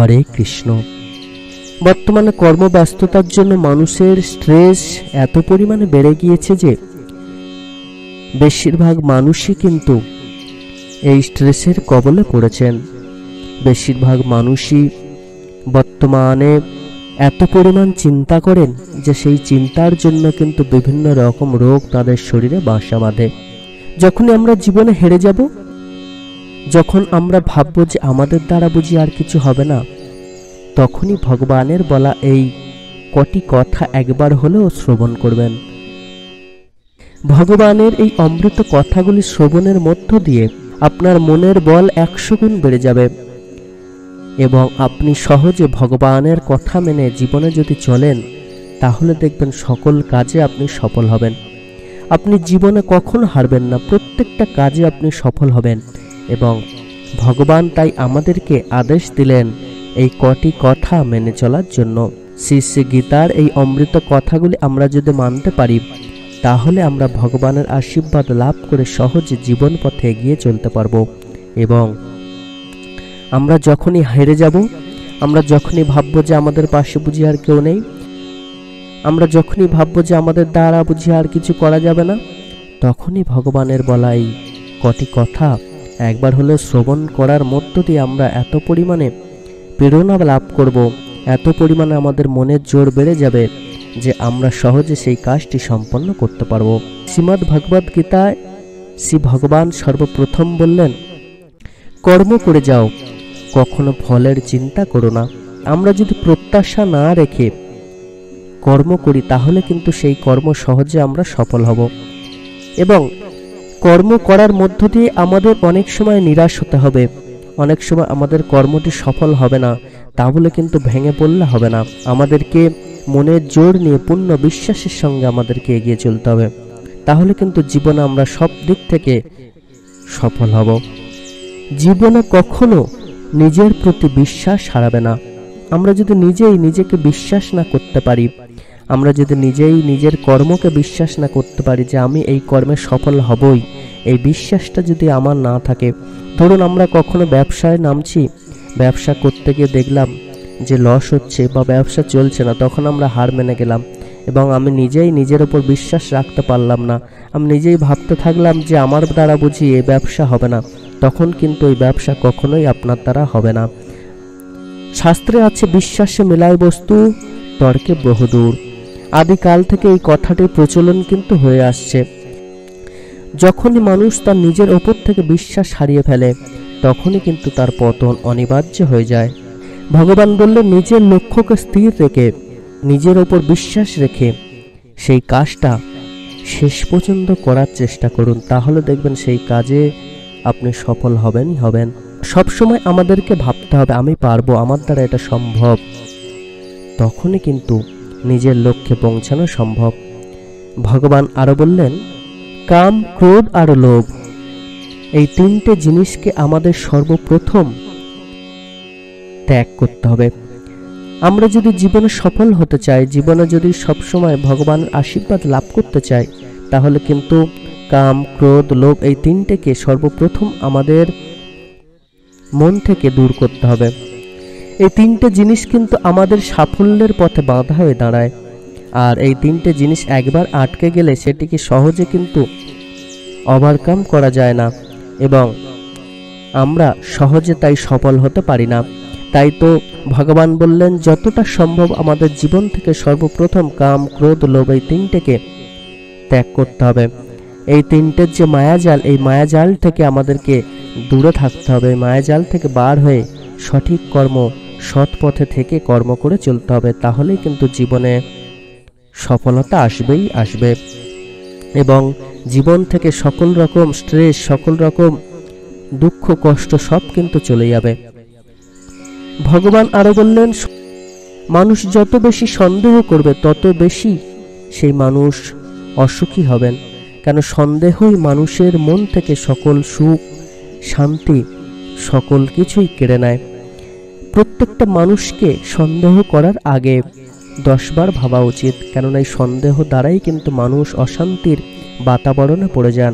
হরে কৃষ্ণ। বর্তমানে কর্মব্যস্ততার জন্য মানুষের স্ট্রেস এত পরিমাণে বেড়ে গিয়েছে যে বেশিরভাগ মানুষই কিন্তু এই স্ট্রেসের কবলে পড়েছেন। বেশিরভাগ মানুষই বর্তমানে এত পরিমাণ চিন্তা করেন যে সেই চিন্তার জন্য কিন্তু বিভিন্ন রকম রোগ তাদের শরীরে বাসা বাঁধে। যখনই আমরা জীবনে হেরে যাব, যখন আমরা ভাববো যে আমাদের দ্বারা বুঝি আর কিছু হবে না, তখনই ভগবানের বলা এই কটি কথা একবার হলেও শ্রবণ করবেন। ভগবানের এই অমৃত কথাগুলি শ্রবণের মধ্য দিয়ে আপনার মনের বল 100 গুণ বেড়ে যাবে এবং আপনি সহজে ভগবানের কথা মেনে জীবনে যদি চলেন, তাহলে দেখবেন সকল কাজে আপনি সফল হবেন। আপনি জীবনে কখনো হারবেন না, প্রত্যেকটা কাজে আপনি সফল হবেন। এবং ভগবান তাই আমাদেরকে আদেশ দিলেন এই কটি কথা মেনে চলার জন্য। শ্রী শ্রী গীতার এই অমৃত কথাগুলি আমরা যদি মানতে পারি, তাহলে আমরা ভগবানের আশীর্বাদ লাভ করে সহজে জীবন পথে এগিয়ে চলতে পারবো। এবং আমরা যখনই হেরে যাব, আমরা যখনই ভাববো যে আমাদের পাশে বুঝি আর কেউ নেই, আমরা যখনই ভাববো যে আমাদের দ্বারা বুঝি আর কিছু করা যাবে না, তখনই ভগবানের বলা এই কটি কথা একবার হলে শ্রবণ করার মধ্য দিয়ে আমরা এত পরিমাণে প্রেরণা লাভ করব, এত পরিমাণে আমাদের মনের জোর বেড়ে যাবে যে আমরা সহজে সেই কাজটি সম্পন্ন করতে পারবো। শ্রীমদ্ ভগবদ গীতায় শ্রী ভগবান সর্বপ্রথম বললেন, কর্ম করে যাও, কখনো ফলের চিন্তা করো না। আমরা যদি প্রত্যাশা না রেখে কর্ম করি, তাহলে কিন্তু সেই কর্ম সহজে আমরা সফল হব। এবং কর্ম করার মধ্য দিয়ে আমাদের অনেক সময় নিরাশ হতে হবে, অনেক সময় আমাদের কর্মটি সফল হবে না, তাহলে কিন্তু ভেঙে পড়লে হবে না। আমাদেরকে মনের জোর নিয়ে পূর্ণ বিশ্বাসের সঙ্গে আমাদেরকে এগিয়ে চলতে হবে, তাহলে কিন্তু জীবনে আমরা সব দিক থেকে সফল হব। জীবনে কখনো নিজের প্রতি বিশ্বাস হারাবে না। আমরা যদি নিজেই নিজেকে বিশ্বাস না করতে পারি, আমরা যদি নিজেই নিজের কর্মকে বিশ্বাস না করতে পারি যে আমি এই কর্মে সফল হবই, এই বিশ্বাসটা যদি আমার না থাকে, ধরুন আমরা কখনো ব্যবসায় নামছি, ব্যবসা করতে গিয়ে দেখলাম যে লস হচ্ছে বা ব্যবসা চলছে না, তখন আমরা হার মেনে গেলাম এবং আমি নিজেই নিজের উপর বিশ্বাস রাখতে পারলাম না, আমি নিজেই ভাবতে থাকলাম যে আমার দ্বারা বুঝি এই ব্যবসা হবে না, তখন কিন্তু এই ব্যবসা কখনোই আপনার দ্বারা হবে না। শাস্ত্রে আছে, বিশ্বাসে মেলায় বস্তু তর্কে বহুদূর। আদিকাল থেকে এই কথাটির প্রচলন কিন্তু হয়ে আসছে। যখনই মানুষ তার নিজের ওপর থেকে বিশ্বাস হারিয়ে ফেলে, তখনই কিন্তু তার পতন অনিবার্য হয়ে যায়। ভগবান বললেন, নিজের লক্ষ্যকে স্থির রেখে, নিজের ওপর বিশ্বাস রেখে সেই কাজটা শেষ পর্যন্ত করার চেষ্টা করুন, তাহলে দেখবেন সেই কাজে আপনি সফল হবেনই হবেন। সবসময় আমাদেরকে ভাবতে হবে আমি পারবো, আমার দ্বারা এটা সম্ভব, তখনই কিন্তু নিজের লক্ষ্যে পৌঁছানো সম্ভব। ভগবান আরো বললেন, কাম, ক্রোধ আর লোভ, এই তিনটে জিনিসকে আমাদের সর্বপ্রথম ত্যাগ করতে হবে। আমরা যদি জীবনে সফল হতে চাই, জীবনে যদি সবসময় ভগবানের আশীর্বাদ লাভ করতে চাই, তাহলে কিন্তু কাম, ক্রোধ, লোভ এই তিনটেকে সর্বপ্রথম আমাদের মন থেকে দূর করতে হবে। এই তিনটে জিনিস কিন্তু আমাদের সাফল্যের পথে বাধা হয়ে দাঁড়ায়, আর এই তিনটে জিনিস একবার আটকে গেলে সেটিকে সহজে কিন্তু ওভারকাম করা যায় না এবং আমরা সহজে তাই সফল হতে পারি না। তাই তো ভগবান বললেন, যতটা সম্ভব আমাদের জীবন থেকে সর্বপ্রথম কাম, ক্রোধ, লোভ এই তিনটেকে ত্যাগ করতে হবে। এই তিনটের যে মায়াজাল, এই মায়াজাল থেকে আমাদেরকে দূরে থাকতে হবে। মায়াজাল থেকে বার হয়ে সঠিক কর্ম, সৎ পথে থেকে কর্ম করে চলতে হবে, তাহলেই কিন্তু জীবনে সফলতা আসবেই আসবে এবং জীবন থেকে সকল রকম স্ট্রেস, সকল রকম দুঃখ, কষ্ট সব কিন্তু চলে যাবে। ভগবান আরো বললেন, মানুষ যত বেশি সন্দেহ করবে তত বেশি সেই মানুষ অসুখী হবেন, কেন সন্দেহই মানুষের মন থেকে সকল সুখ, শান্তি, সকল কিছুই কেড়ে নেয়। প্রত্যেকটা মানুষকে সন্দেহ করার আগে 10 বার ভাবা উচিত, কেননা এই সন্দেহ দ্বারাই কিন্তু মানুষ অশান্তির বাতাবরণে পড়ে যান।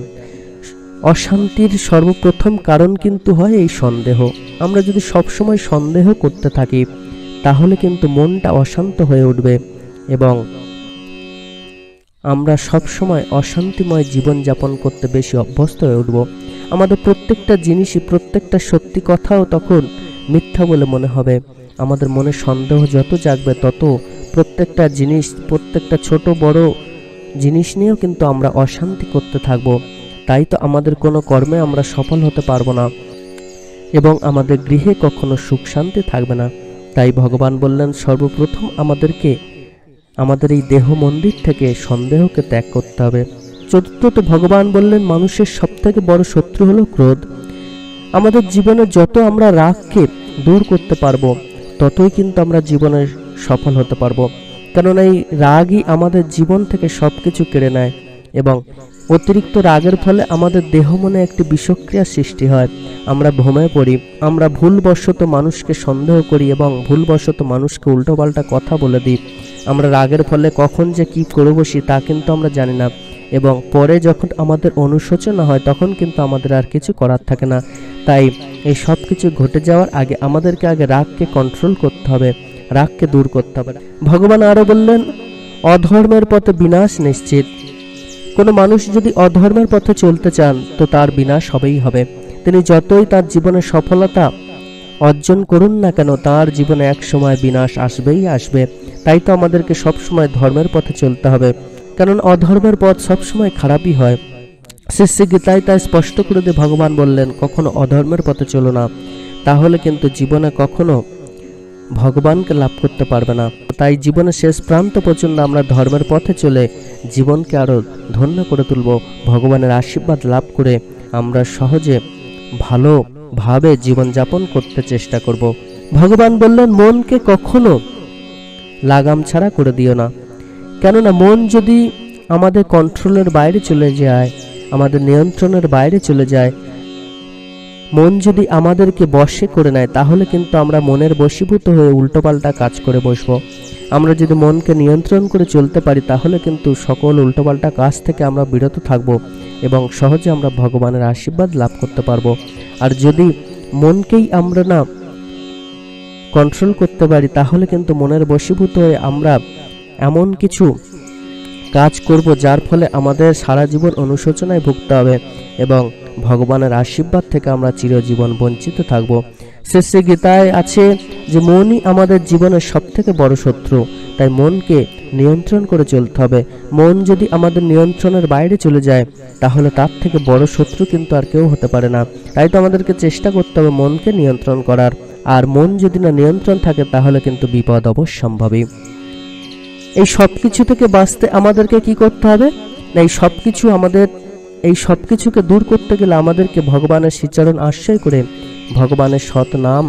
অশান্তির সর্বপ্রথম কারণ কিন্তু হয় এই সন্দেহ। আমরা যদি সবসময় সন্দেহ করতে থাকি তাহলে কিন্তু মনটা অশান্ত হয়ে উঠবে এবং আমরা সবসময় অশান্তিময় জীবনযাপন করতে বেশি অভ্যস্ত হয়ে উঠব। আমাদের প্রত্যেকটা জিনিসই, প্রত্যেকটা সত্যি কথাও তখন মিথ্যা বলে মনে হবে। আমাদের মনে সন্দেহ যত জাগবে তত প্রত্যেকটা জিনিস, প্রত্যেকটা ছোট বড় জিনিস নিয়েও কিন্তু আমরা অশান্তি করতে থাকব। তাই তো আমাদের কোনো কর্মে আমরা সফল হতে পারবো না এবং আমাদের গৃহে কখনো সুখ শান্তি থাকবে না। তাই ভগবান বললেন সর্বপ্রথম আমাদেরকে আমাদের এই দেহ মন্দির থেকে সন্দেহকে ত্যাগ করতে হবে। চতুর্থত ভগবান বললেন মানুষের সবথেকে বড় শত্রু হলো ক্রোধ। আমাদের জীবনে যত আমরা রাগকে দূর করতে পারবো ততই কিন্তু আমরা জীবনে সফল হতে পারবো। কারণ এই রাগই আমাদের জীবন থেকে সবকিছু কেড়ে নেয় এবং অতিরিক্ত রাগের ফলে আমাদের দেহ মনে একটি বিষক্রিয়া সৃষ্টি হয়। আমরা ভ্রমে পড়ি, আমরা ভুলবশত মানুষকে সন্দেহ করি এবং ভুলবশত মানুষকে উল্টোপাল্টা কথা বলে দিই। আমরা রাগের ফলে কখন যে কি করে বসি তা কিন্তু আমরা জানি না এবং পরে যখন আমাদের অনুশোচনা হয় তখন কিন্তু আমাদের আর কিছু করার থাকে না। তাই এই সব কিছু ঘটে যাওয়ার আগে আমাদেরকে আগে রাগকে কন্ট্রোল করতে হবে, রাগকে দূর করতে হবে। ভগবান আরো বললেন অধর্মের পথে বিনাশ নিশ্চিত। কোনো মানুষ যদি অধর্মের পথে চলতে চান তো তার বিনাশ হবেই হবে। তিনি যতই তার জীবনে সফলতা অর্জন করুন না কেন তার জীবনে এক সময় বিনাশ আসবেই আসবে। তাই তো আমাদেরকে সবসময় ধর্মের পথে চলতে হবে, কারণ অধর্মের পথ সবসময় খারাপই হয়। শ্রী গীতায় তাই স্পষ্ট করে দিয়ে ভগবান বললেন কখনো অধর্মের পথে চলো না, তাহলে কিন্তু জীবনে কখনো ভগবানকে লাভ করতে পারবে না। তাই জীবনের শেষ প্রান্ত পর্যন্ত আমরা ধর্মের পথে চলে জীবনকে আরো ধন্য করে তুলব। ভগবানের আশীর্বাদ লাভ করে আমরা সহজে ভালোভাবে জীবনযাপন করতে চেষ্টা করব। ভগবান বললেন মনকে কখনো লাগাম ছাড়া করে দিও না, কেননা মন যদি আমাদের কন্ট্রোলের বাইরে চলে যায়, আমাদের নিয়ন্ত্রণের বাইরে চলে যায়, মন যদি আমাদেরকে বশে করে নেয় তাহলে কিন্তু আমরা মনের বশীভূত হয়ে উল্টোপাল্টা কাজ করে বসবো। আমরা যদি মনকে নিয়ন্ত্রণ করে চলতে পারি তাহলে কিন্তু সকল উল্টোপাল্টা কাজ থেকে আমরা বিরত থাকব এবং সহজে আমরা ভগবানের আশীর্বাদ লাভ করতে পারবো। আর যদি মনকেই আমরা না কন্ট্রোল করতে পারি তাহলে কিন্তু মনের বশীভূত হয়ে আমরা এমন কিছু কাজ করব যার ফলে আমাদের সারা জীবন অনুশোচনায় ভুগতে হবে এবং ভগবানের আশীর্বাদ থেকে আমরা চিরজীবন বঞ্চিত থাকব। শ্রী গীতায় আছে যে মনই আমাদের জীবনের সবথেকে বড় শত্রু, তাই মনকে নিয়ন্ত্রণ করে চলতে হবে। মন যদি আমাদের নিয়ন্ত্রণের বাইরে চলে যায় তাহলে তার থেকে বড় শত্রু কিন্তু আর কেউ হতে পারে না। তাই তো আমাদেরকে চেষ্টা করতে হবে মনকে নিয়ন্ত্রণ করার, আর মন যদি না নিয়ন্ত্রণ থাকে তাহলে কিন্তু বিপদ অবশ্যম্ভাবী। এই সব কিছু থেকে বাঁচতে আমাদেরকে কি করতে হবে না, এই সব কিছুকে দূর করতে গেলে আমাদেরকে ভগবানের শ্রীচরণ আশ্রয় করে ভগবানের সৎ নাম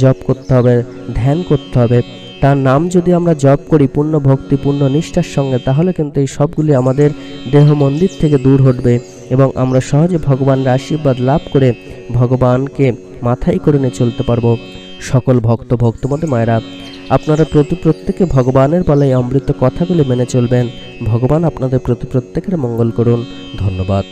জপ করতে হবে, ধ্যান করতে হবে। তার নাম যদি আমরা জপ করি পূর্ণ ভক্তি পূর্ণ নিষ্ঠার সঙ্গে তাহলে কিন্তু এই সবগুলি আমাদের দেহ মন্দির থেকে দূর হটবে এবং আমরা সহজে ভগবানের আশীর্বাদ লাভ করে ভগবানকে মাথায় করে নিয়ে চলতে পারবো। সকল ভক্তমতে মায়েরা, আপনারা প্রত্যেকে ভগবানের বলে অমৃত কথাগুলি মেনে চলবেন। ভগবান আপনাদের প্রত্যেকের মঙ্গল করুন। ধন্যবাদ।